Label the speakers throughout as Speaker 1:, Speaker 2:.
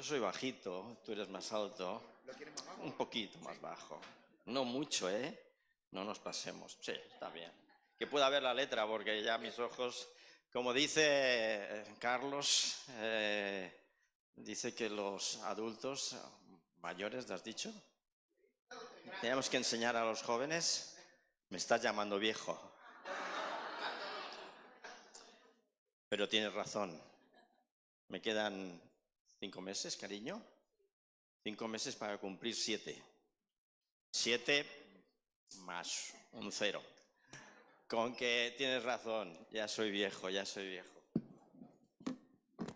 Speaker 1: soy bajito, tú eres más alto.
Speaker 2: ¿Lo quieres más bajo?
Speaker 1: Un poquito más bajo. No mucho, ¿eh? No nos pasemos. Sí, está bien. Que pueda ver la letra, porque ya mis ojos, como dice Carlos, dice que los adultos mayores, ¿te has dicho? Tenemos que enseñar a los jóvenes. Me estás llamando viejo. Pero tienes razón. Me quedan 5 meses, cariño. 5 meses para cumplir 7. 7 más un 0. Con que tienes razón, ya soy viejo, ya soy viejo.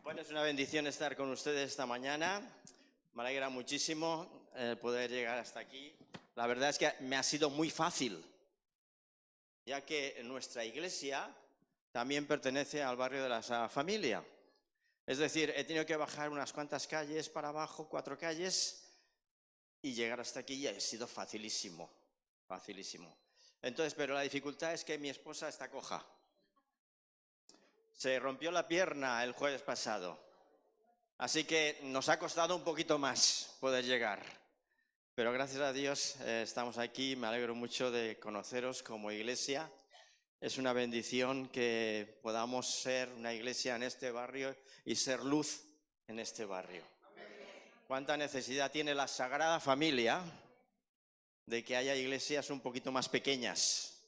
Speaker 1: Bueno, es una bendición estar con ustedes esta mañana. Me alegra muchísimo poder llegar hasta aquí. La verdad es que me ha sido muy fácil, ya que nuestra iglesia también pertenece al barrio de la Sagrada Familia. Es decir, he tenido que bajar unas cuantas calles para abajo, 4 calles, y llegar hasta aquí ya ha sido facilísimo, facilísimo. Entonces, pero la dificultad es que mi esposa está coja. Se rompió la pierna el jueves pasado, así que nos ha costado un poquito más poder llegar. Pero gracias a Dios estamos aquí, me alegro mucho de conoceros como iglesia. Es una bendición que podamos ser una iglesia en este barrio y ser luz en este barrio. ¿Cuánta necesidad tiene la Sagrada Familia de que haya iglesias un poquito más pequeñas?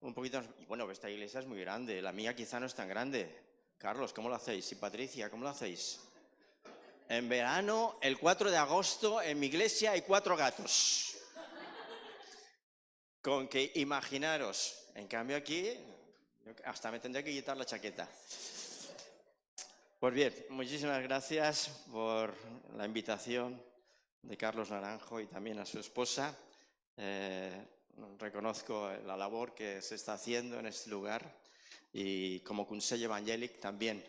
Speaker 1: Un poquito más... Bueno, esta iglesia es muy grande, la mía quizá no es tan grande. Carlos, ¿cómo lo hacéis? Y Patricia, ¿cómo lo hacéis? En verano, el 4 de agosto, en mi iglesia hay 4 gatos. Con que imaginaros, en cambio aquí, hasta me tendré que quitar la chaqueta. Pues bien, muchísimas gracias por la invitación de Carlos Naranjo y también a su esposa. Reconozco la labor que se está haciendo en este lugar y como Consell Evangélic también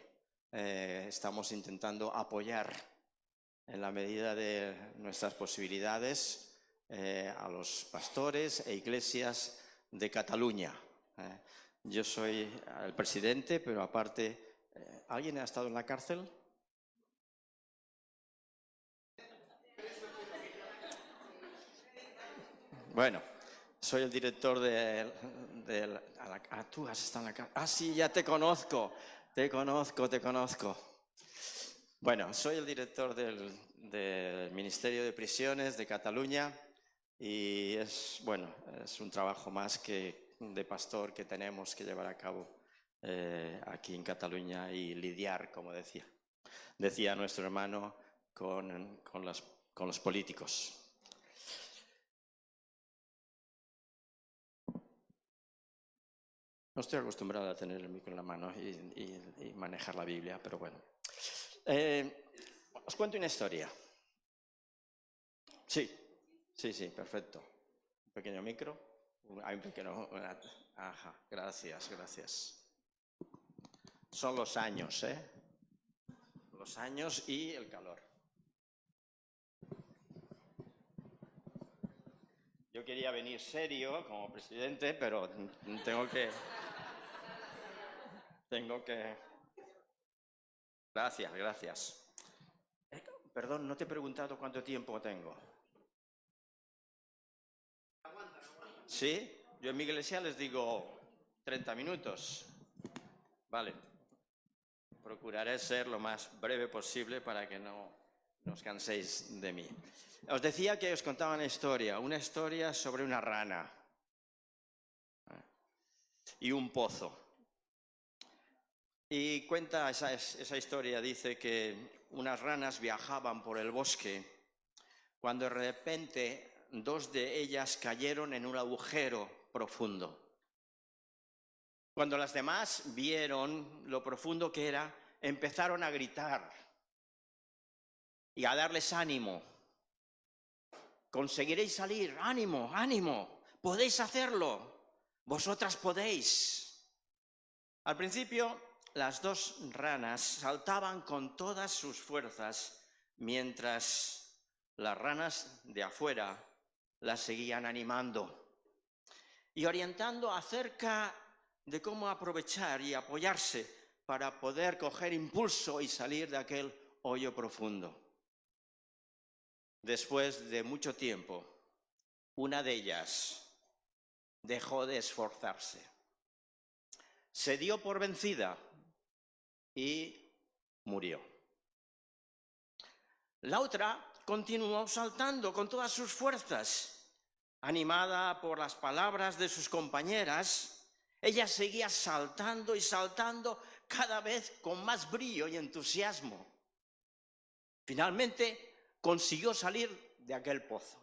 Speaker 1: estamos intentando apoyar en la medida de nuestras posibilidades a los pastores e iglesias de Cataluña. Yo soy el presidente, pero aparte, ¿alguien ha estado en la cárcel? Bueno, soy el director tú has estado en la cárcel. Ah, sí, ya te conozco. Bueno, soy el director del Ministerio de Prisiones de Cataluña y es un trabajo más que de pastor que tenemos que llevar a cabo aquí en Cataluña y lidiar, como decía nuestro hermano, con los políticos. No estoy acostumbrado a tener el micro en la mano y manejar la Biblia, pero bueno. Os cuento una historia. Sí, perfecto. Un pequeño micro. Hay un pequeño... Ajá, gracias. Son los años, Los años y el calor. Yo quería venir serio como presidente, pero tengo que... Gracias. Perdón, no te he preguntado cuánto tiempo tengo. ¿Sí? Yo en mi iglesia les digo 30 minutos. Vale. Procuraré ser lo más breve posible para que no os canséis de mí. Os decía que os contaba una historia sobre una rana y un pozo. Y cuenta esa historia, dice que unas ranas viajaban por el bosque cuando de repente 2 de ellas cayeron en un agujero profundo. Cuando las demás vieron lo profundo que era, empezaron a gritar y a darles ánimo. Conseguiréis salir, ánimo, podéis hacerlo, vosotras podéis. Al principio, las 2 ranas saltaban con todas sus fuerzas, mientras las ranas de afuera las seguían animando y orientando acerca de cómo aprovechar y apoyarse para poder coger impulso y salir de aquel hoyo profundo. Después de mucho tiempo, una de ellas dejó de esforzarse. Se dio por vencida y murió. La otra continuó saltando con todas sus fuerzas. Animada por las palabras de sus compañeras, ella seguía saltando y saltando cada vez con más brillo y entusiasmo. Finalmente consiguió salir de aquel pozo.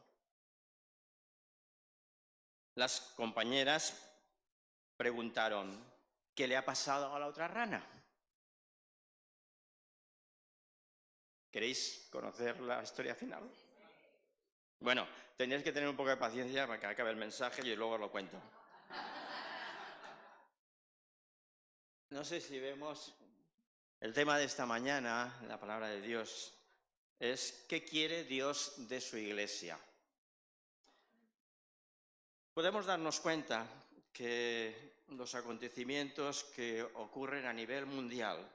Speaker 1: Las compañeras preguntaron: ¿qué le ha pasado a la otra rana? ¿Queréis conocer la historia final? Bueno, tenéis que tener un poco de paciencia para que acabe el mensaje y luego lo cuento. No sé si vemos el tema de esta mañana, la palabra de Dios, es ¿qué quiere Dios de su iglesia? Podemos darnos cuenta que los acontecimientos que ocurren a nivel mundial,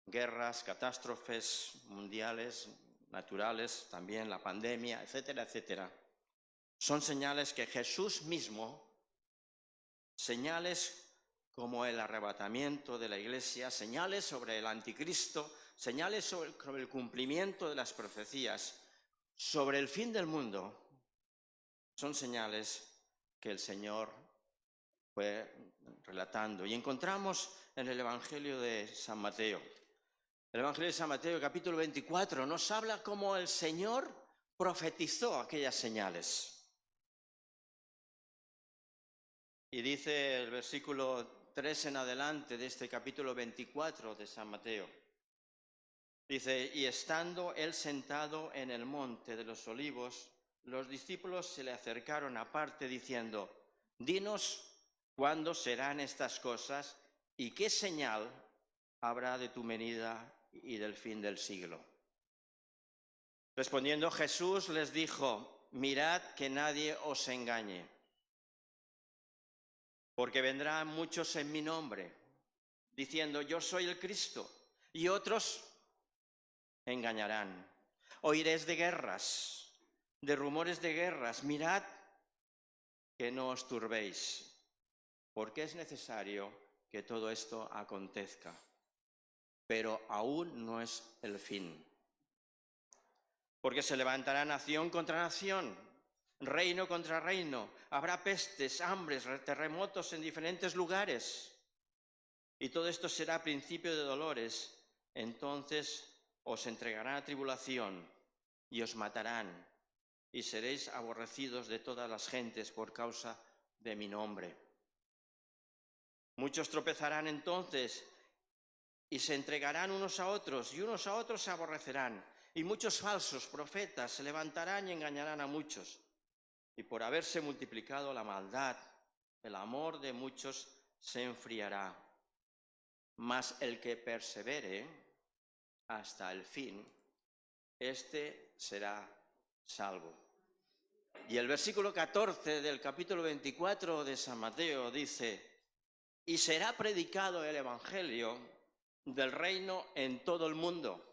Speaker 1: guerras, catástrofes mundiales, naturales, también la pandemia, etcétera, etcétera, son señales que Jesús mismo, señales como el arrebatamiento de la iglesia, señales sobre el anticristo, señales sobre el cumplimiento de las profecías, sobre el fin del mundo, son señales que el Señor fue relatando. Y encontramos en el Evangelio de San Mateo. El Evangelio de San Mateo, capítulo 24, nos habla cómo el Señor profetizó aquellas señales. Y dice el versículo 3 en adelante de este capítulo 24 de San Mateo. Dice: y estando él sentado en el monte de los olivos, los discípulos se le acercaron aparte diciendo: dinos cuándo serán estas cosas y qué señal habrá de tu venida y del fin del siglo. Respondiendo Jesús les dijo: mirad que nadie os engañe, porque vendrán muchos en mi nombre, diciendo: yo soy el Cristo, y otros engañarán. Oiréis de guerras, de rumores de guerras. Mirad que no os turbéis, porque es necesario que todo esto acontezca, pero aún no es el fin. Porque se levantará nación contra nación, reino contra reino, habrá pestes, hambres, terremotos en diferentes lugares, y todo esto será principio de dolores. Entonces os entregarán a tribulación y os matarán, y seréis aborrecidos de todas las gentes por causa de mi nombre. Muchos tropezarán entonces y se entregarán unos a otros, y unos a otros se aborrecerán. Y muchos falsos profetas se levantarán y engañarán a muchos. Y por haberse multiplicado la maldad, el amor de muchos se enfriará. Mas el que persevere hasta el fin, este será salvo. Y el versículo 14 del capítulo 24 de San Mateo dice: y será predicado el evangelio del reino en todo el mundo,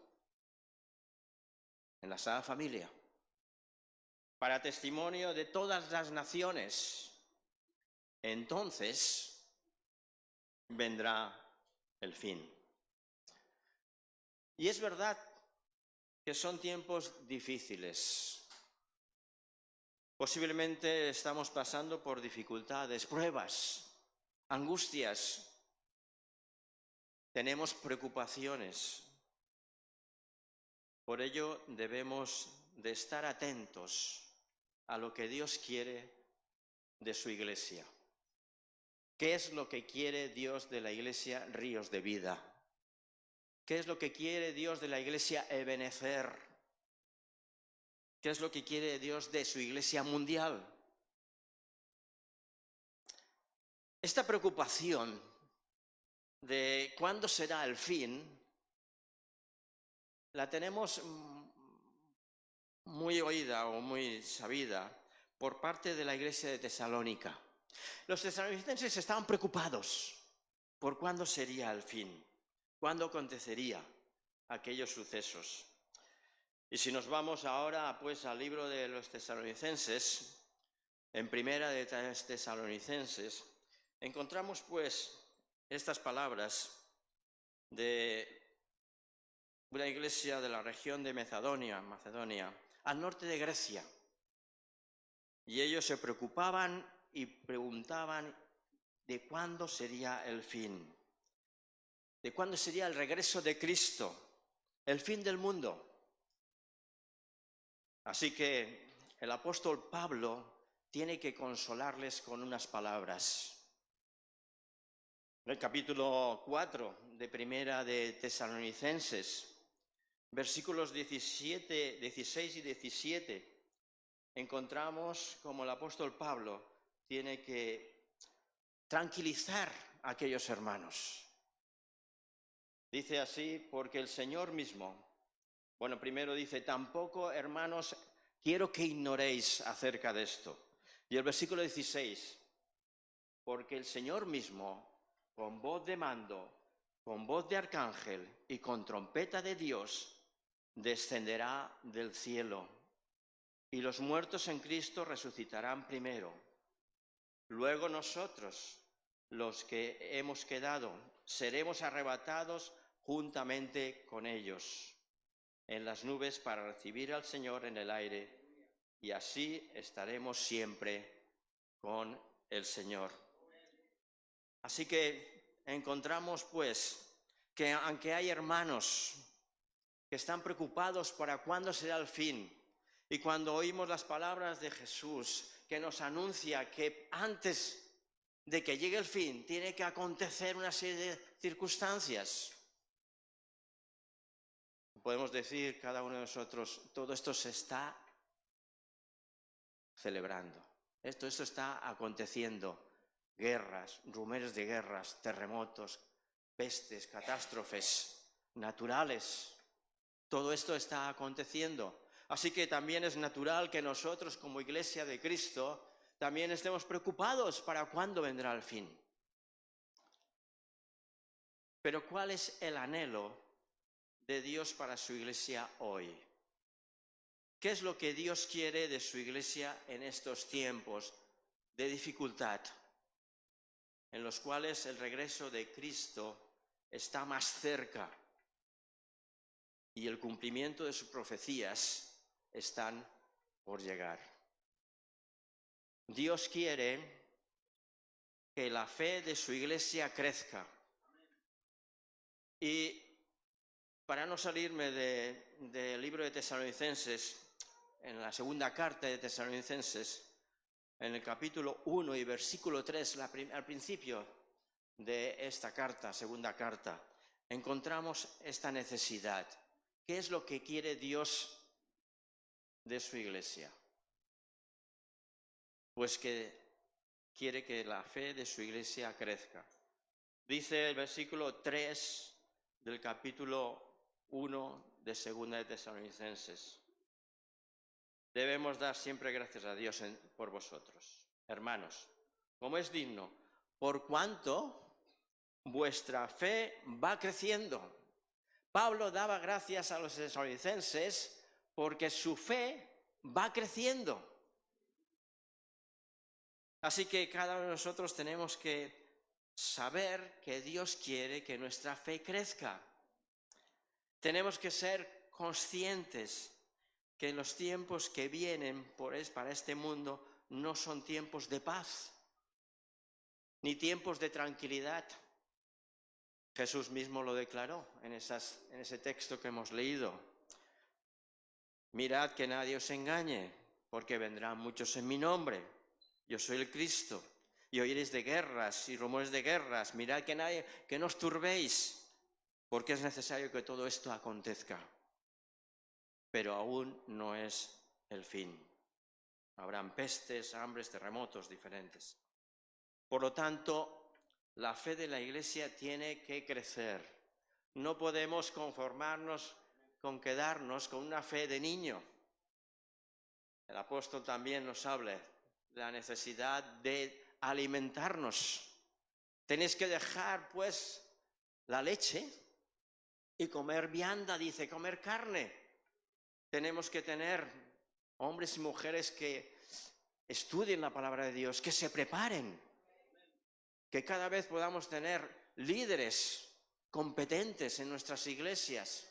Speaker 1: en la Sagrada Familia, para testimonio de todas las naciones. Entonces vendrá el fin. Y es verdad que son tiempos difíciles. Posiblemente estamos pasando por dificultades, pruebas, angustias. Tenemos preocupaciones. Por ello debemos de estar atentos a lo que Dios quiere de su iglesia. ¿Qué es lo que quiere Dios de la iglesia Ríos de Vida? ¿Qué es lo que quiere Dios de la iglesia Ebenecer? ¿Qué es lo que quiere Dios de su iglesia mundial? Esta preocupación de cuándo será el fin la tenemos muy oída o muy sabida por parte de la iglesia de Tesalónica. Los tesalonicenses estaban preocupados por cuándo sería el fin, cuándo acontecería. aquellos sucesos. Y si nos vamos ahora pues al libro de los Tesalonicenses, en primera de Tesalonicenses, encontramos pues estas palabras de una iglesia de la región de Macedonia, al norte de Grecia. Y ellos se preocupaban y preguntaban de cuándo sería el fin, de cuándo sería el regreso de Cristo, el fin del mundo. Así que el apóstol Pablo tiene que consolarles con unas palabras. En el capítulo 4 de primera de Tesalonicenses, versículos 17, 16 y 17, encontramos como el apóstol Pablo tiene que tranquilizar a aquellos hermanos. Dice así, porque el Señor mismo, bueno, primero dice, tampoco, hermanos, quiero que ignoréis acerca de esto. Y el versículo 16, porque el Señor mismo, con voz de mando, con voz de arcángel y con trompeta de Dios, descenderá del cielo. Y los muertos en Cristo resucitarán primero. Luego nosotros, los que hemos quedado, seremos arrebatados juntamente con ellos en las nubes para recibir al Señor en el aire, y así estaremos siempre con el Señor. Así que encontramos pues que aunque hay hermanos que están preocupados para cuándo será el fin, y cuando oímos las palabras de Jesús que nos anuncia que antes de que llegue el fin tiene que acontecer una serie de circunstancias, podemos decir cada uno de nosotros, todo esto se está celebrando, esto está aconteciendo, guerras, rumores de guerras, terremotos, pestes, catástrofes naturales, todo esto está aconteciendo. Así que también es natural que nosotros como Iglesia de Cristo también estemos preocupados para cuándo vendrá el fin. Pero ¿cuál es el anhelo de Dios para su Iglesia hoy? ¿Qué es lo que Dios quiere de su Iglesia en estos tiempos de dificultad, en los cuales el regreso de Cristo está más cerca y el cumplimiento de sus profecías están por llegar? Dios quiere que la fe de su Iglesia crezca. Y para no salirme del libro de Tesalonicenses, en la segunda carta de Tesalonicenses, en el capítulo 1 y versículo 3, al principio de esta carta, segunda carta, encontramos esta necesidad. ¿Qué es lo que quiere Dios de su Iglesia? Pues que quiere que la fe de su Iglesia crezca. Dice el versículo 3 del capítulo 1 de segunda de Tesalonicenses: debemos dar siempre gracias a Dios por vosotros, hermanos, como es digno, por cuanto vuestra fe va creciendo. Pablo daba gracias a los tesalonicenses porque su fe va creciendo. Así que cada uno de nosotros tenemos que saber que Dios quiere que nuestra fe crezca. Tenemos que ser conscientes que en los tiempos que vienen para este mundo no son tiempos de paz, ni tiempos de tranquilidad. Jesús mismo lo declaró en ese texto que hemos leído. Mirad que nadie os engañe, porque vendrán muchos en mi nombre. Yo soy el Cristo. Y oiréis de guerras y rumores de guerras. Mirad que no os turbéis, porque es necesario que todo esto acontezca. Pero aún no es el fin. Habrán pestes, hambres, terremotos diferentes. Por lo tanto, la fe de la Iglesia tiene que crecer. No podemos conformarnos con quedarnos con una fe de niño. El apóstol también nos habla de la necesidad de alimentarnos. Tenéis que dejar, pues, la leche Y comer vianda, dice, comer carne. Tenemos que tener hombres y mujeres que estudien la palabra de Dios, que se preparen, que cada vez podamos tener líderes competentes en nuestras iglesias,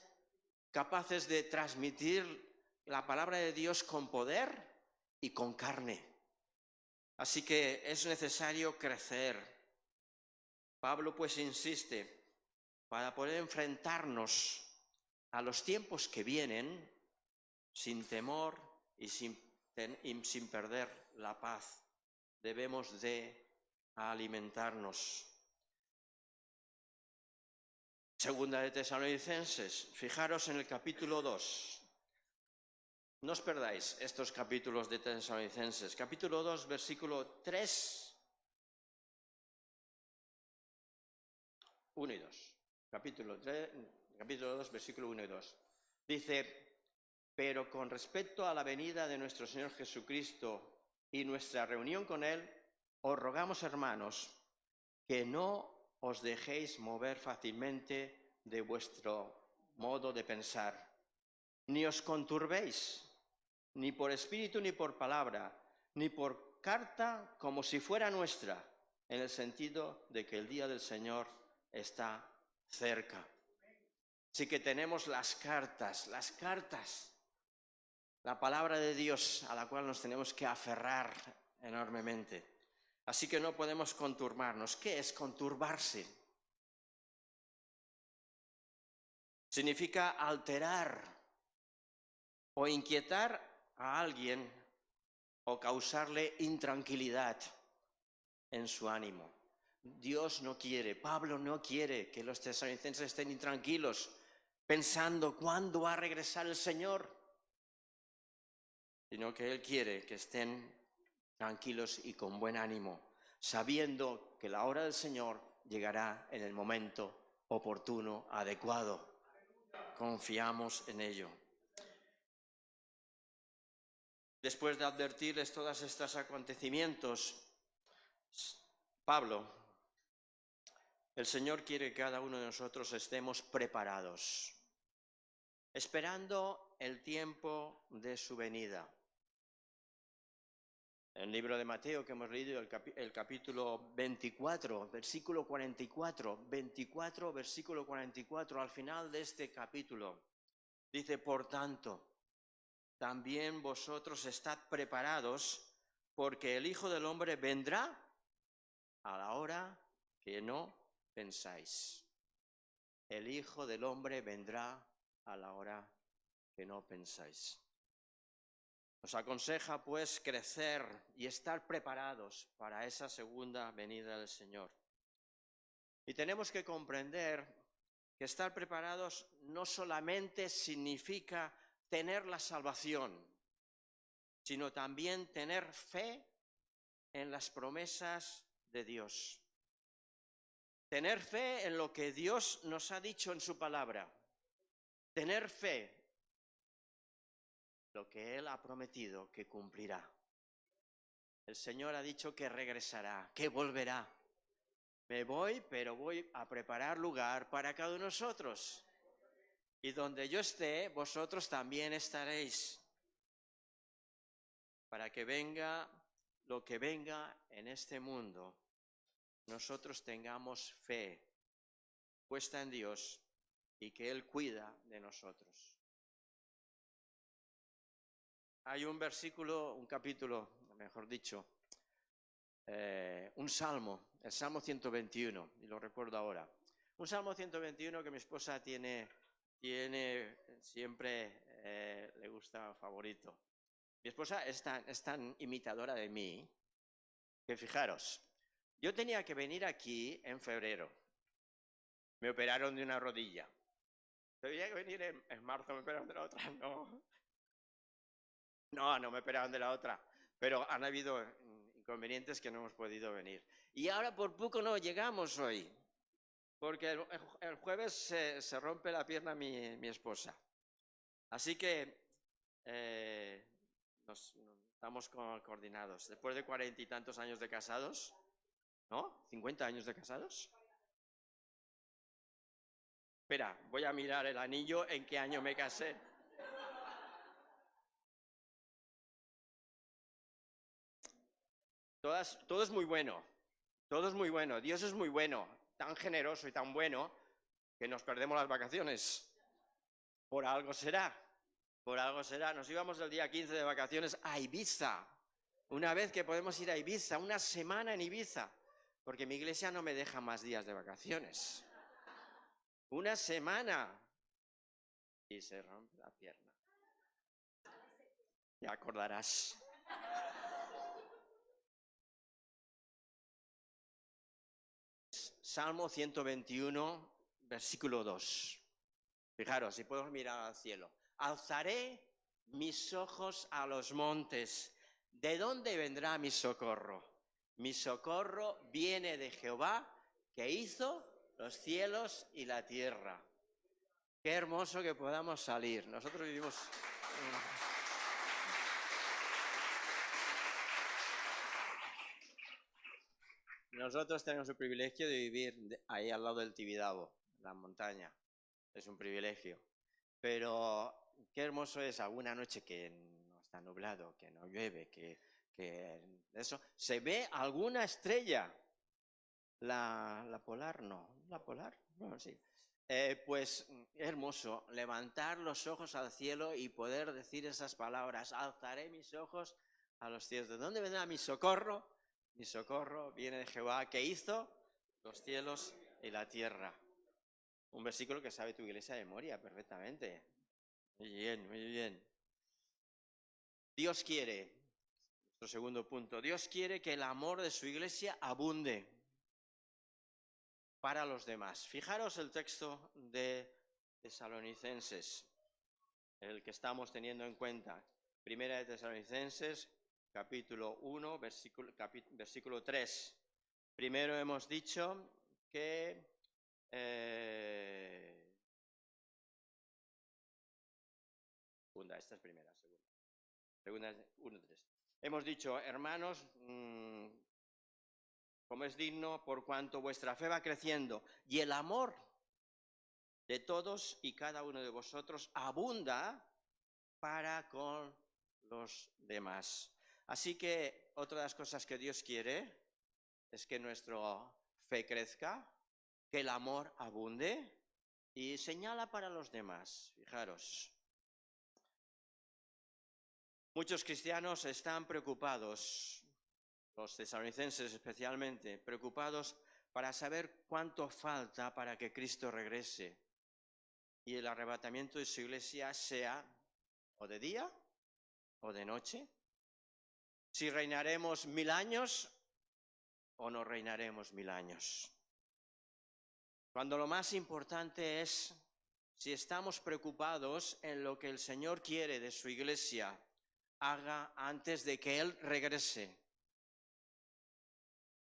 Speaker 1: capaces de transmitir la palabra de Dios con poder y con carne. Así que es necesario crecer. Pablo pues insiste, para poder enfrentarnos a los tiempos que vienen sin temor y sin perder la paz, debemos de alimentarnos. Segunda de Tesalonicenses, fijaros en el capítulo 2. No os perdáis estos capítulos de Tesalonicenses. Capítulo 2, versículo 3, 1 y 2. Capítulo 2, versículo 1 y 2. Dice, pero con respecto a la venida de nuestro Señor Jesucristo y nuestra reunión con Él, os rogamos, hermanos, que no os dejéis mover fácilmente de vuestro modo de pensar, ni os conturbéis, ni por espíritu ni por palabra, ni por carta como si fuera nuestra, en el sentido de que el día del Señor está cerca. Así que tenemos las cartas, la palabra de Dios a la cual nos tenemos que aferrar enormemente. Así que no podemos conturbarnos. ¿Qué es conturbarse? Significa alterar o inquietar a alguien o causarle intranquilidad en su ánimo. Dios no quiere, Pablo no quiere que los tesalonicenses estén intranquilos, pensando cuándo va a regresar el Señor, sino que Él quiere que estén tranquilos y con buen ánimo, sabiendo que la hora del Señor llegará en el momento oportuno, adecuado. Confiamos en ello. Después de advertirles todos estos acontecimientos, Pablo, el Señor quiere que cada uno de nosotros estemos preparados, esperando el tiempo de su venida. El libro de Mateo que hemos leído, el capítulo 24, versículo 44, versículo 44, al final de este capítulo, dice, por tanto, también vosotros estad preparados, porque el Hijo del Hombre vendrá a la hora que no pensáis. El Hijo del Hombre vendrá a la hora que no pensáis. Nos aconseja, pues, crecer y estar preparados para esa segunda venida del Señor. Y tenemos que comprender que estar preparados no solamente significa tener la salvación, sino también tener fe en las promesas de Dios. Tener fe en lo que Dios nos ha dicho en su palabra. Tener fe en lo que Él ha prometido que cumplirá. El Señor ha dicho que regresará, que volverá. Me voy, pero voy a preparar lugar para cada uno de nosotros. Y donde yo esté, vosotros también estaréis. Para que venga lo que venga en este mundo, nosotros tengamos fe puesta en Dios y que Él cuida de nosotros. Hay un versículo, un capítulo, mejor dicho, un salmo, el Salmo 121, y lo recuerdo ahora. Un Salmo 121 que mi esposa tiene siempre, le gusta favorito. Mi esposa es tan imitadora de mí que fijaros, yo tenía que venir aquí en febrero. Me operaron de una rodilla. Tenía que venir en marzo, me operaron de la otra. No me operaron de la otra. Pero han habido inconvenientes que no hemos podido venir. Y ahora por poco no llegamos hoy. Porque el jueves se rompe la pierna mi esposa. Así que estamos coordinados. Después de 40 y tantos años de casados, ¿no? ¿50 años de casados? Espera, voy a mirar el anillo, en qué año me casé. Todo es muy bueno, todo es muy bueno, Dios es muy bueno, tan generoso y tan bueno que nos perdemos las vacaciones. Por algo será, por algo será. Nos íbamos el día 15 de vacaciones a Ibiza, una vez que podemos ir a Ibiza, una semana en Ibiza, porque mi iglesia no me deja más días de vacaciones. Una semana. Y se rompe la pierna. Te acordarás. Salmo 121, versículo 2. Fijaros, si podemos mirar al cielo. Alzaré mis ojos a los montes. ¿De dónde vendrá mi socorro? Mi socorro viene de Jehová, que hizo los cielos y la tierra. Qué hermoso que podamos salir. Nosotros vivimos... Nosotros tenemos el privilegio de vivir ahí al lado del Tibidabo, la montaña. Es un privilegio. Pero qué hermoso es alguna noche que no está nublado, que no llueve, que eso. Se ve alguna estrella. La polar, no. ¿La polar? No, sí. Pues hermoso, levantar los ojos al cielo y poder decir esas palabras. Alzaré mis ojos a los cielos. ¿De dónde vendrá mi socorro? Mi socorro viene de Jehová, que hizo los cielos y la tierra. Un versículo que sabe tu iglesia de memoria perfectamente. Muy bien, muy bien. Dios quiere, nuestro segundo punto, Dios quiere que el amor de su iglesia abunde para los demás. Fijaros el texto de Tesalonicenses, el que estamos teniendo en cuenta. Primera de Tesalonicenses, capítulo 1, versículo 3. Primero hemos dicho que esta es primera, segunda es 1:3. Hemos dicho, hermanos, como es digno, por cuanto vuestra fe va creciendo y el amor de todos y cada uno de vosotros abunda para con los demás. Así que otra de las cosas que Dios quiere es que nuestra fe crezca, que el amor abunde y señala para los demás. Fijaros. Muchos cristianos están preocupados, los tesalonicenses especialmente, preocupados para saber cuánto falta para que Cristo regrese y el arrebatamiento de su iglesia sea o de día o de noche. Si reinaremos 1000 años o no reinaremos 1000 años. Cuando lo más importante es si estamos preocupados en lo que el Señor quiere de su iglesia haga antes de que Él regrese.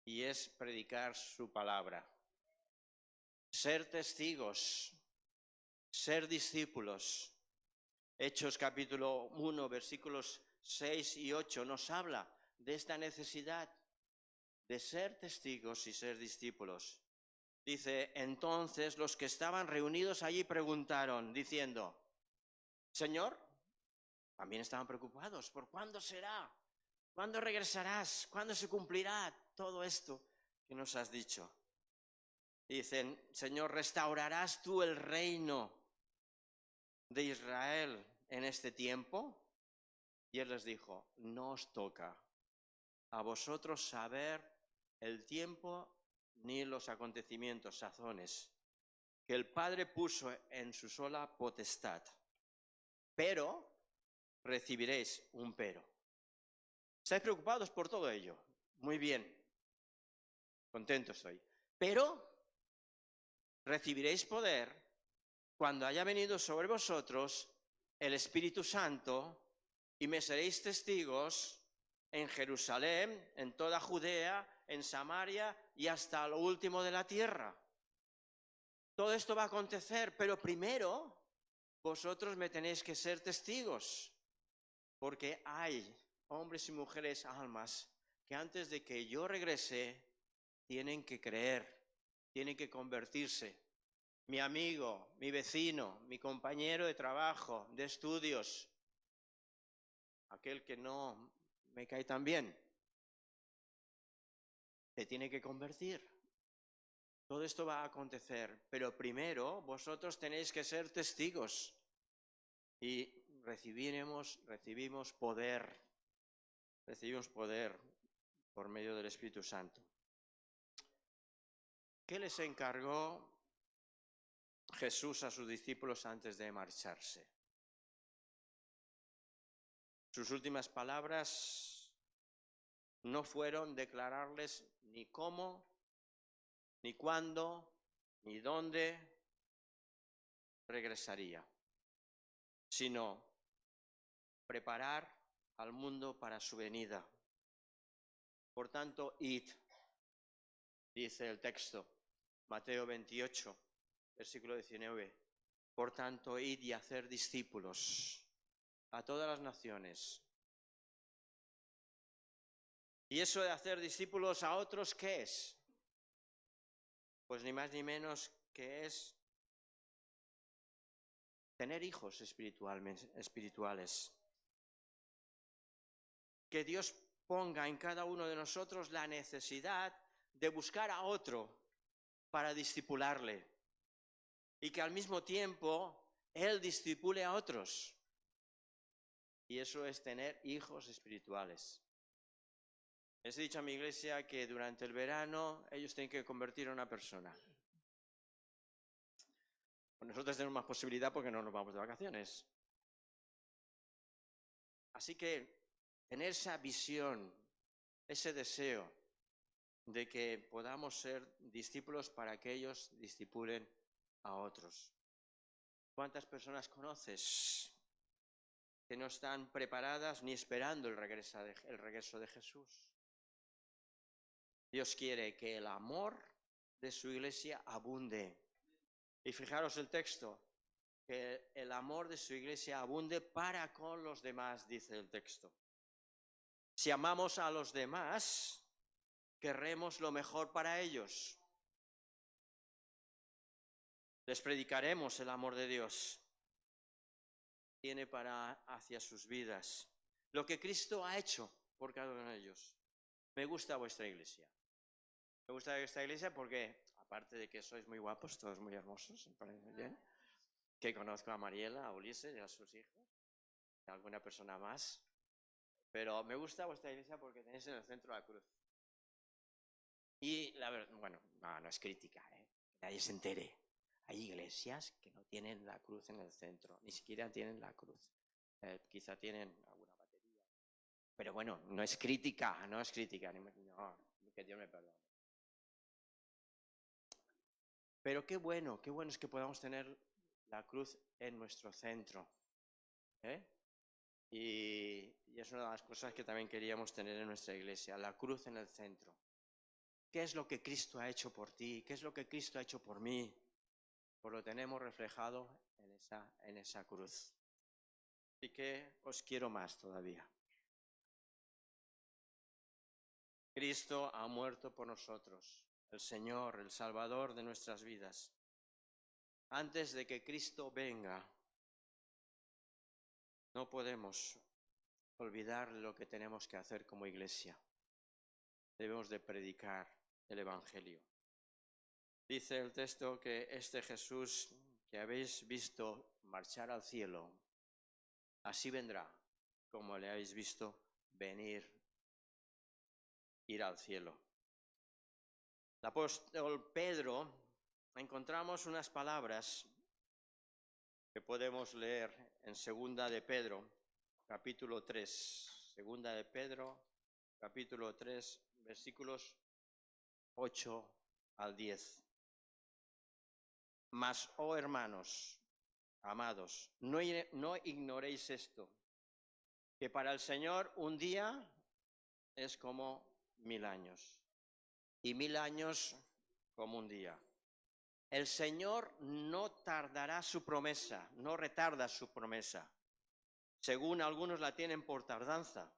Speaker 1: Y es predicar su palabra. Ser testigos, ser discípulos. Hechos capítulo 1, versículos 6 y 8 nos habla de esta necesidad de ser testigos y ser discípulos. Dice, entonces los que estaban reunidos allí preguntaron, diciendo, Señor, también estaban preocupados, ¿por cuándo será? ¿Cuándo regresarás? ¿Cuándo se cumplirá todo esto que nos has dicho? Dicen, Señor, ¿restaurarás tú el reino de Israel en este tiempo? Y Él les dijo, no os toca a vosotros saber el tiempo ni los acontecimientos, sazones, que el Padre puso en su sola potestad. Pero recibiréis un pero. ¿Estáis preocupados por todo ello? Muy bien, contento estoy. Pero recibiréis poder cuando haya venido sobre vosotros el Espíritu Santo y me seréis testigos en Jerusalén, en toda Judea, en Samaria y hasta lo último de la tierra. Todo esto va a acontecer, pero primero vosotros me tenéis que ser testigos, porque hay hombres y mujeres, almas, que antes de que yo regrese, tienen que creer, tienen que convertirse. mi amigo, mi vecino, mi compañero de trabajo, de estudios, aquel que no me cae tan bien, se tiene que convertir. Todo esto va a acontecer, pero primero vosotros tenéis que ser testigos y recibimos poder por medio del Espíritu Santo. ¿Qué les encargó Jesús a sus discípulos antes de marcharse? Sus últimas palabras no fueron declararles ni cómo, ni cuándo, ni dónde regresaría, sino preparar al mundo para su venida. Por tanto, id, dice el texto, Mateo 28, versículo 19. Por tanto, id y hacer discípulos a todas las naciones. ¿Y eso de hacer discípulos a otros qué es? Pues ni más ni menos que es tener hijos espirituales. Que Dios ponga en cada uno de nosotros la necesidad de buscar a otro para discipularle y que al mismo tiempo Él discipule a otros. Y eso es tener hijos espirituales. Les he dicho a mi iglesia que durante el verano ellos tienen que convertir a una persona. Pues nosotros tenemos más posibilidad porque no nos vamos de vacaciones. Así que tener esa visión, ese deseo de que podamos ser discípulos para que ellos discipulen a otros. ¿Cuántas personas conoces que no están preparadas ni esperando el regreso de Jesús? Dios quiere que el amor de su iglesia abunde. Y fijaros el texto, que el amor de su iglesia abunde para con los demás, dice el texto. Si amamos a los demás, querremos lo mejor para ellos. Les predicaremos el amor de Dios. Tiene hacia sus vidas lo que Cristo ha hecho por cada uno de ellos. Me gusta vuestra iglesia. Me gusta vuestra iglesia porque, aparte de que sois muy guapos, todos muy hermosos, me parece muy bien, que conozco a Mariela, a Ulises y a sus hijos, y a alguna persona más, pero me gusta vuestra iglesia porque tenéis en el centro la cruz. Y la verdad, bueno, no es crítica, que nadie se entere. Hay iglesias que no tienen la cruz en el centro, ni siquiera tienen la cruz. Quizá tienen alguna batería. Pero bueno, no es crítica, no, que Dios me perdone. Pero qué bueno es que podamos tener la cruz en nuestro centro. Y es una de las cosas que también queríamos tener en nuestra iglesia, la cruz en el centro. ¿Qué es lo que Cristo ha hecho por ti? ¿Qué es lo que Cristo ha hecho por mí? Pues lo tenemos reflejado en esa cruz. Así que os quiero más todavía. Cristo ha muerto por nosotros, el Señor, el Salvador de nuestras vidas. Antes de que Cristo venga, no podemos olvidar lo que tenemos que hacer como iglesia. Debemos de predicar el Evangelio. Dice el texto que este Jesús que habéis visto marchar al cielo, así vendrá como le habéis visto ir al cielo. El apóstol Pedro, encontramos unas palabras que podemos leer en Segunda de Pedro, capítulo 3. Segunda de Pedro, capítulo 3, versículos 8 al 10. Mas, oh hermanos, amados, no ignoréis esto, que para el Señor un día es como 1000 años, y 1000 años como un día. El Señor no tardará su promesa, no retarda su promesa, según algunos la tienen por tardanza,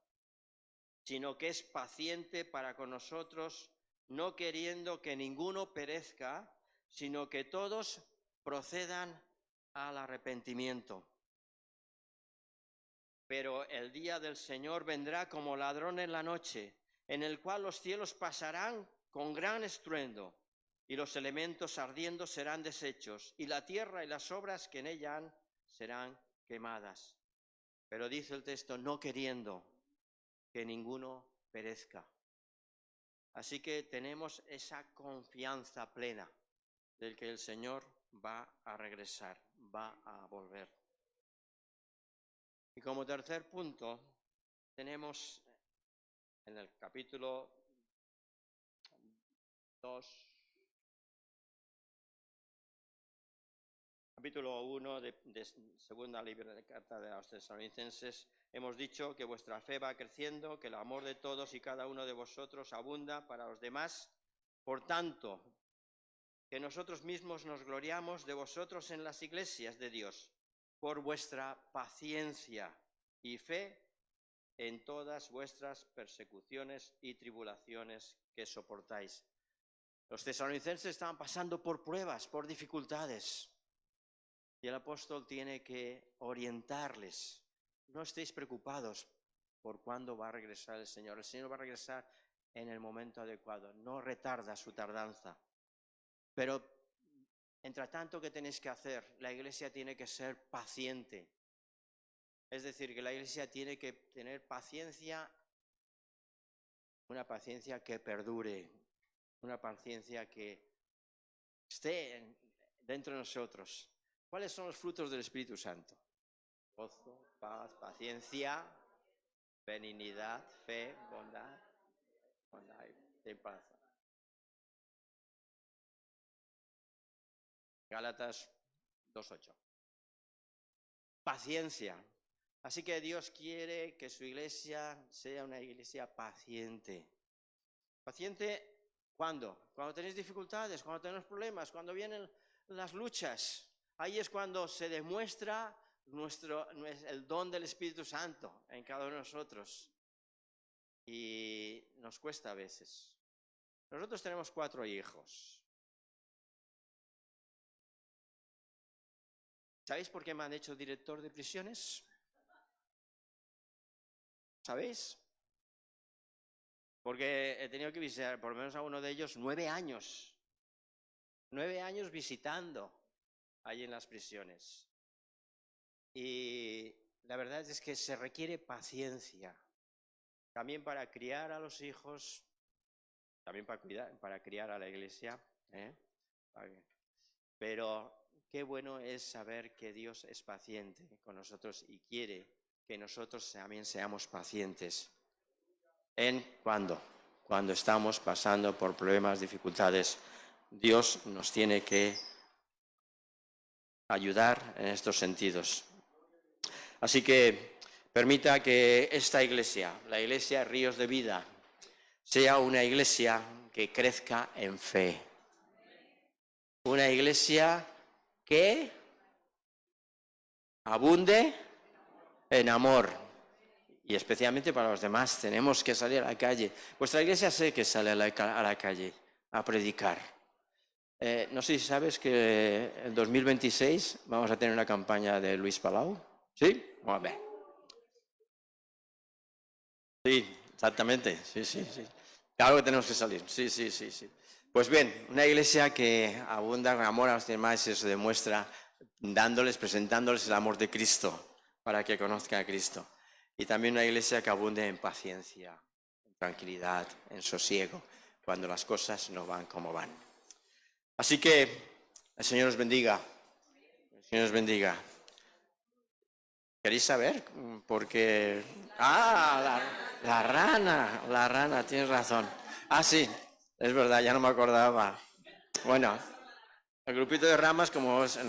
Speaker 1: sino que es paciente para con nosotros, no queriendo que ninguno perezca, sino que todos procedan al arrepentimiento. Pero el día del Señor vendrá como ladrón en la noche, en el cual los cielos pasarán con gran estruendo, y los elementos ardiendo serán deshechos, y la tierra y las obras que en ella han serán quemadas. Pero dice el texto, no queriendo que ninguno perezca. Así que tenemos esa confianza plena del que el Señor va a regresar, va a volver. Y como tercer punto, tenemos en el capítulo 2, capítulo 1 de segunda carta de los Tesalonicenses, hemos dicho que vuestra fe va creciendo, que el amor de todos y cada uno de vosotros abunda para los demás. Por tanto, que nosotros mismos nos gloriamos de vosotros en las iglesias de Dios, por vuestra paciencia y fe en todas vuestras persecuciones y tribulaciones que soportáis. Los tesalonicenses estaban pasando por pruebas, por dificultades. Y el apóstol tiene que orientarles. No estéis preocupados por cuándo va a regresar el Señor. El Señor va a regresar en el momento adecuado. No retarda su tardanza. Pero, entre tanto, ¿qué tenéis que hacer? La iglesia tiene que ser paciente. Es decir, que la iglesia tiene que tener paciencia, una paciencia que perdure, una paciencia que esté dentro de nosotros. ¿Cuáles son los frutos del Espíritu Santo? Gozo, paz, paciencia, benignidad, fe, bondad y templanza. Gálatas 2:8. Paciencia. Así que Dios quiere que su iglesia sea una iglesia paciente. ¿Paciente cuándo? Cuando tenéis dificultades, cuando tenéis problemas, cuando vienen las luchas. Ahí es cuando se demuestra el don del Espíritu Santo en cada uno de nosotros. Y nos cuesta a veces. Nosotros tenemos 4 hijos. ¿Sabéis por qué me han hecho director de prisiones? ¿Sabéis? Porque he tenido que visitar por lo menos a uno de ellos 9 años. 9 años visitando allí en las prisiones. Y la verdad es que se requiere paciencia. También para criar a los hijos, también para criar a la iglesia. Pero qué bueno es saber que Dios es paciente con nosotros y quiere que nosotros también seamos pacientes. Cuando estamos pasando por problemas, dificultades, Dios nos tiene que ayudar en estos sentidos. Así que permita que esta iglesia, la iglesia Ríos de Vida, sea una iglesia que crezca en fe. Una iglesia que abunde en amor. Y especialmente para los demás, tenemos que salir a la calle. Vuestra iglesia sé que sale a la calle a predicar. No sé si sabes que en 2026 vamos a tener una campaña de Luis Palau. ¿Sí? Vamos a ver. Sí, exactamente. Sí. Claro que tenemos que salir. Sí. Pues bien, una iglesia que abunda con amor a los demás y se demuestra presentándoles el amor de Cristo para que conozcan a Cristo. Y también una iglesia que abunde en paciencia, en tranquilidad, en sosiego, cuando las cosas no van como van. Así que el Señor os bendiga. El Señor os bendiga. ¿Queréis saber? Porque... la rana, tienes razón. Sí, es verdad, ya no me acordaba. Bueno, el grupito de ramas,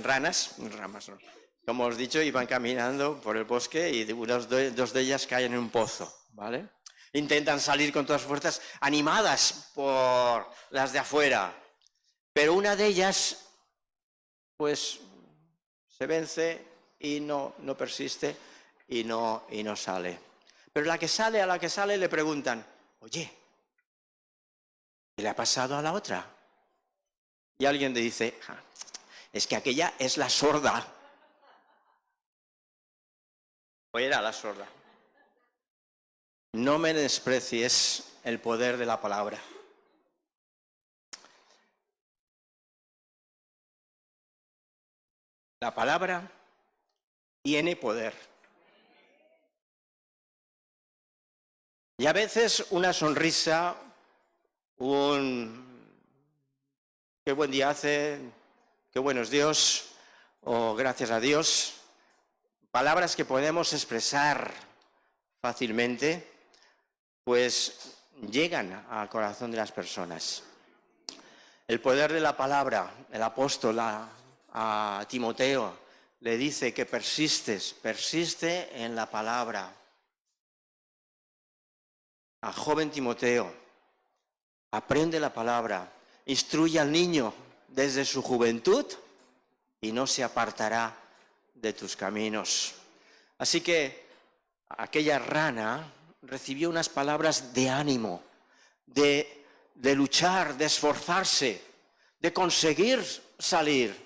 Speaker 1: ranas, no. Como os he dicho, iban caminando por el bosque y dos de ellas caen en un pozo, ¿vale? Intentan salir con todas sus fuerzas, animadas por las de afuera. Pero una de ellas, pues, se vence y no persiste y no sale. Pero a la que sale le preguntan, oye, ¿qué le ha pasado a la otra? Y alguien le dice, es que aquella es la sorda. O era la sorda. No menosprecies el poder de la palabra. La palabra tiene poder. Y a veces una sonrisa, qué buen día hace, qué bueno es Dios, o gracias a Dios, palabras que podemos expresar fácilmente, pues llegan al corazón de las personas. El poder de la palabra, el apóstol a Timoteo le dice que persiste en la palabra. A joven Timoteo, aprende la palabra, instruye al niño desde su juventud y no se apartará de tus caminos. Así que aquella rana recibió unas palabras de ánimo, de luchar, de esforzarse, de conseguir salir.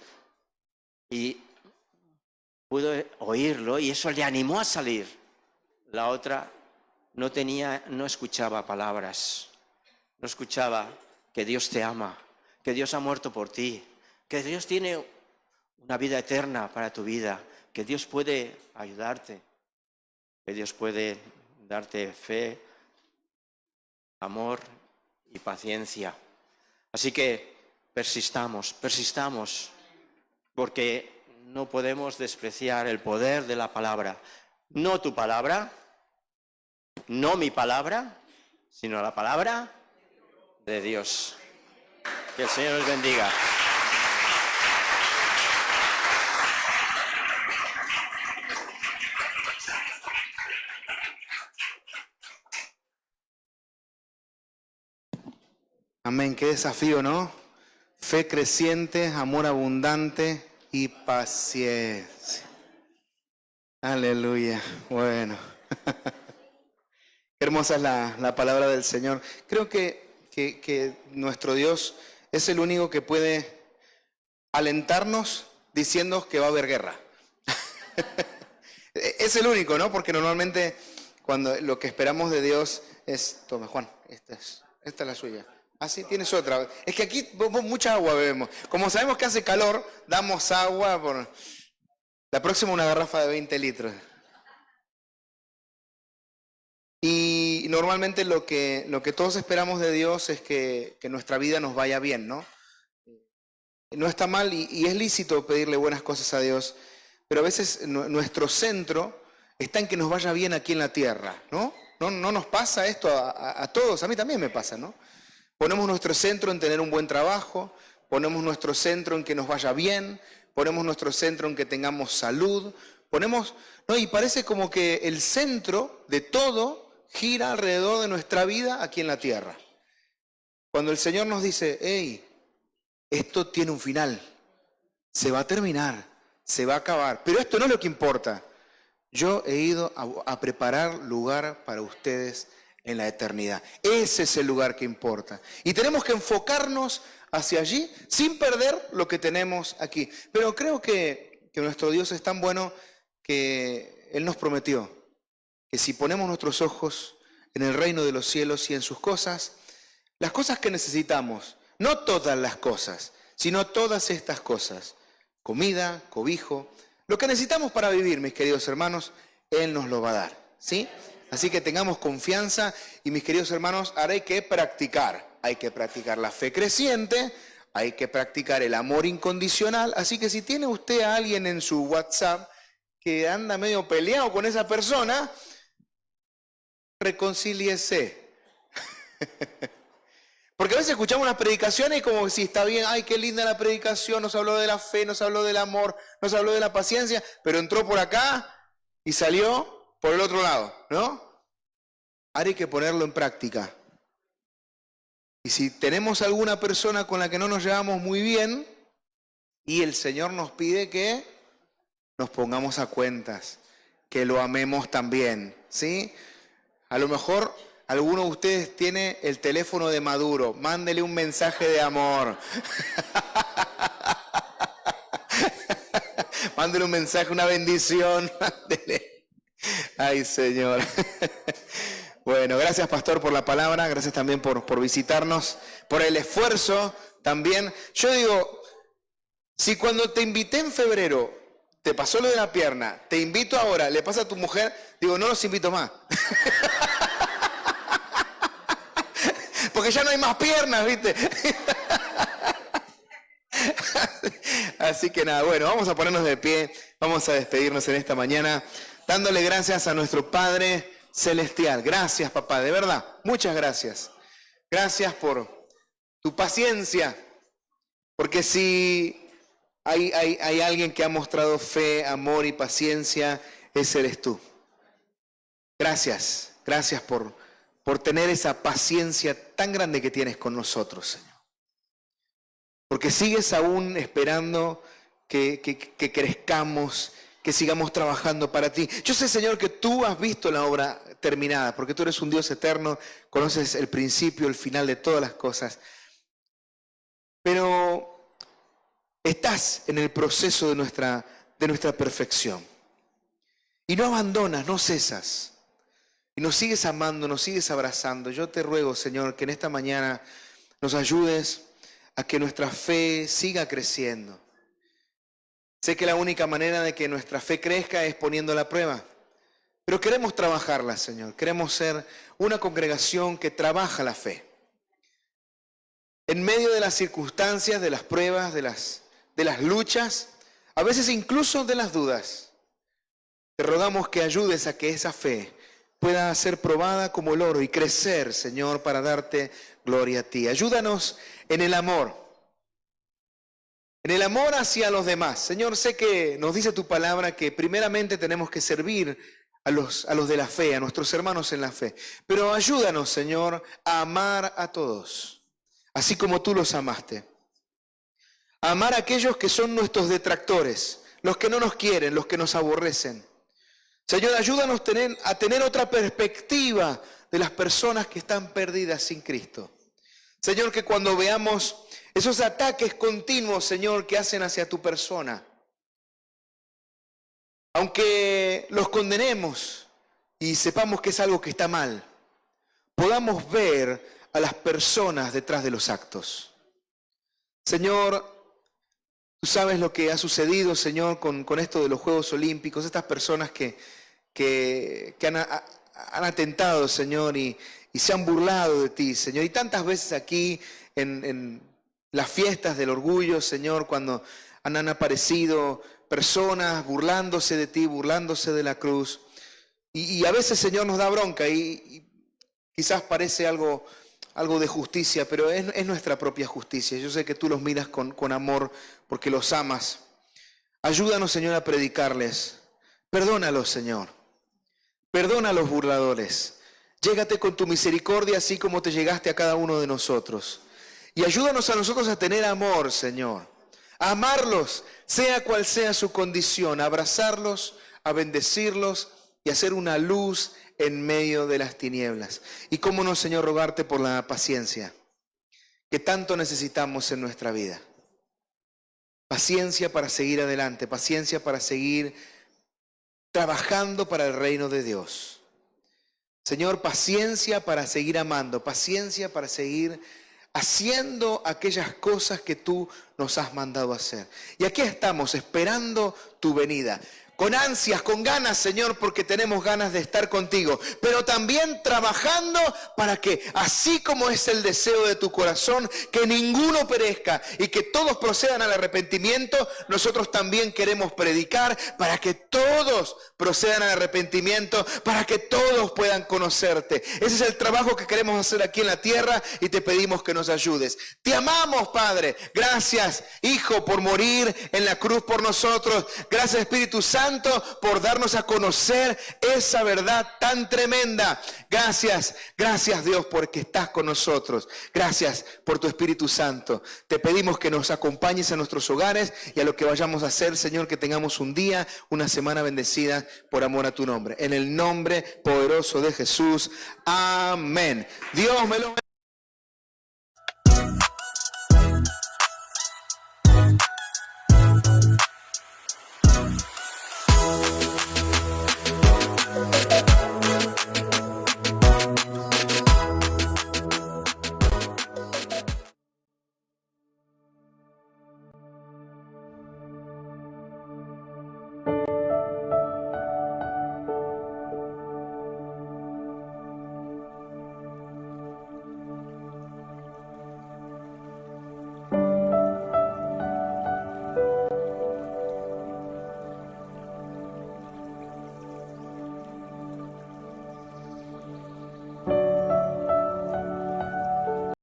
Speaker 1: Y pudo oírlo y eso le animó a salir. La otra no escuchaba palabras, no escuchaba que Dios te ama, que Dios ha muerto por ti, que Dios tiene una vida eterna para tu vida, que Dios puede ayudarte, que Dios puede darte fe, amor y paciencia. Así que persistamos, porque no podemos despreciar el poder de la palabra. No tu palabra, no mi palabra, sino la palabra de Dios. Que el Señor os bendiga.
Speaker 2: Amén, qué desafío, ¿no? Fe creciente, amor abundante y paciencia. Aleluya, bueno. Qué hermosa es la palabra del Señor. Creo que nuestro Dios es el único que puede alentarnos diciendo que va a haber guerra. Es el único, ¿no? Porque normalmente cuando lo que esperamos de Dios es, tome Juan, esta es la suya. Ah, sí, tienes otra. Es que aquí mucha agua bebemos. Como sabemos que hace calor, damos agua por... La próxima una garrafa de 20 litros. Y normalmente lo que todos esperamos de Dios es que nuestra vida nos vaya bien, ¿no? No está mal y es lícito pedirle buenas cosas a Dios, pero a veces nuestro centro está en que nos vaya bien aquí en la tierra, ¿no? No nos pasa esto a todos, a mí también me pasa, ¿no? Ponemos nuestro centro en tener un buen trabajo, ponemos nuestro centro en que nos vaya bien, ponemos nuestro centro en que tengamos salud, ¿no? Y parece como que el centro de todo gira alrededor de nuestra vida aquí en la tierra. Cuando el Señor nos dice, hey, esto tiene un final, se va a terminar, se va a acabar, pero esto no es lo que importa. Yo he ido a preparar lugar para ustedes en la eternidad. Ese es el lugar que importa. Y tenemos que enfocarnos hacia allí sin perder lo que tenemos aquí. Pero creo que nuestro Dios es tan bueno que Él nos prometió que si ponemos nuestros ojos en el reino de los cielos y en sus cosas, las cosas que necesitamos, no todas las cosas, sino todas estas cosas, comida, cobijo, lo que necesitamos para vivir, mis queridos hermanos, Él nos lo va a dar, ¿sí? Así que tengamos confianza y, mis queridos hermanos, ahora hay que practicar la fe creciente, hay que practicar el amor incondicional, así que si tiene usted a alguien en su WhatsApp que anda medio peleado con esa persona, reconcíliese. Porque a veces escuchamos unas predicaciones y como si está bien, ay, qué linda la predicación, nos habló de la fe, nos habló del amor, nos habló de la paciencia, pero entró por acá y salió por el otro lado, ¿no? Ahora hay que ponerlo en práctica. Y si tenemos alguna persona con la que no nos llevamos muy bien, y el Señor nos pide que nos pongamos a cuentas, que lo amemos también, ¿sí? A lo mejor alguno de ustedes tiene el teléfono de Maduro, mándele un mensaje de amor. Mándele un mensaje, una bendición. Mándele. Ay, Señor. Bueno, gracias, pastor, por la palabra. Gracias también por visitarnos, por el esfuerzo también. Yo digo, si cuando te invité en febrero te pasó lo de la pierna, te invito ahora, le pasa a tu mujer, digo, no los invito más. Porque ya no hay más piernas, ¿viste? Así que nada, bueno, vamos a ponernos de pie, vamos a despedirnos en esta mañana, dándole gracias a nuestro Padre Celestial. Gracias, papá, de verdad, muchas gracias. Gracias por tu paciencia, porque si hay alguien que ha mostrado fe, amor y paciencia, ese eres tú. Gracias, gracias por tener esa paciencia tan grande que tienes con nosotros, Señor. Porque sigues aún esperando que crezcamos, que sigamos trabajando para ti. Yo sé, Señor, que tú has visto la obra terminada, porque tú eres un Dios eterno, conoces el principio, el final de todas las cosas. Pero estás en el proceso de nuestra perfección. Y no abandonas, no cesas. Y nos sigues amando, nos sigues abrazando. Yo te ruego, Señor, que en esta mañana nos ayudes a que nuestra fe siga creciendo. Sé que la única manera de que nuestra fe crezca es poniéndola a prueba. Pero queremos trabajarla, Señor. Queremos ser una congregación que trabaja la fe. En medio de las circunstancias, de las pruebas, de las luchas, a veces incluso de las dudas, te rogamos que ayudes a que esa fe pueda ser probada como el oro y crecer, Señor, para darte gloria a ti. Ayúdanos en el amor hacia los demás. Señor, sé que nos dice tu palabra que primeramente tenemos que servir a los de la fe, a nuestros hermanos en la fe. Pero ayúdanos, Señor, a amar a todos, así como tú los amaste. A amar a aquellos que son nuestros detractores, los que no nos quieren, los que nos aborrecen. Señor, ayúdanos a tener otra perspectiva de las personas que están perdidas sin Cristo. Señor, que cuando veamos esos ataques continuos, Señor, que hacen hacia tu persona, aunque los condenemos y sepamos que es algo que está mal, podamos ver a las personas detrás de los actos. Señor, tú sabes lo que ha sucedido, Señor, con esto de los Juegos Olímpicos, estas personas que han atentado, Señor, y se han burlado de ti, Señor. Y tantas veces aquí en las fiestas del orgullo, Señor, cuando han aparecido personas burlándose de ti, burlándose de la cruz. Y a veces, Señor, nos da bronca y quizás parece algo de justicia, pero es nuestra propia justicia. Yo sé que tú los miras con amor porque los amas. Ayúdanos, Señor, a predicarles. Perdónalos, Señor. Perdona a los burladores. Llégate con tu misericordia así como te llegaste a cada uno de nosotros. Y ayúdanos a nosotros a tener amor, Señor. A amarlos, sea cual sea su condición. A abrazarlos, a bendecirlos y a hacer una luz en medio de las tinieblas. Y cómo no, Señor, rogarte por la paciencia que tanto necesitamos en nuestra vida. Paciencia para seguir adelante, paciencia para seguir trabajando para el reino de Dios. Señor, paciencia para seguir amando, paciencia para seguir haciendo aquellas cosas que tú nos has mandado hacer. Y aquí estamos esperando tu venida. Con ansias, con ganas, Señor, porque tenemos ganas de estar contigo, pero también trabajando para que, así como es el deseo de tu corazón, que ninguno perezca y que todos procedan al arrepentimiento, nosotros también queremos predicar para que todos procedan al arrepentimiento, para que todos puedan conocerte. Ese es el trabajo que queremos hacer aquí en la tierra y te pedimos que nos ayudes. Te amamos, Padre. Gracias, Hijo, por morir en la cruz por nosotros. Gracias, Espíritu Santo, por darnos a conocer esa verdad tan tremenda. Gracias, gracias, Dios, porque estás con nosotros. Gracias por tu Espíritu Santo. Te pedimos que nos acompañes a nuestros hogares y a lo que vayamos a hacer, Señor, que tengamos un día, una semana bendecida por amor a tu nombre. En el nombre poderoso de Jesús. Amén. Dios me lo bendiga.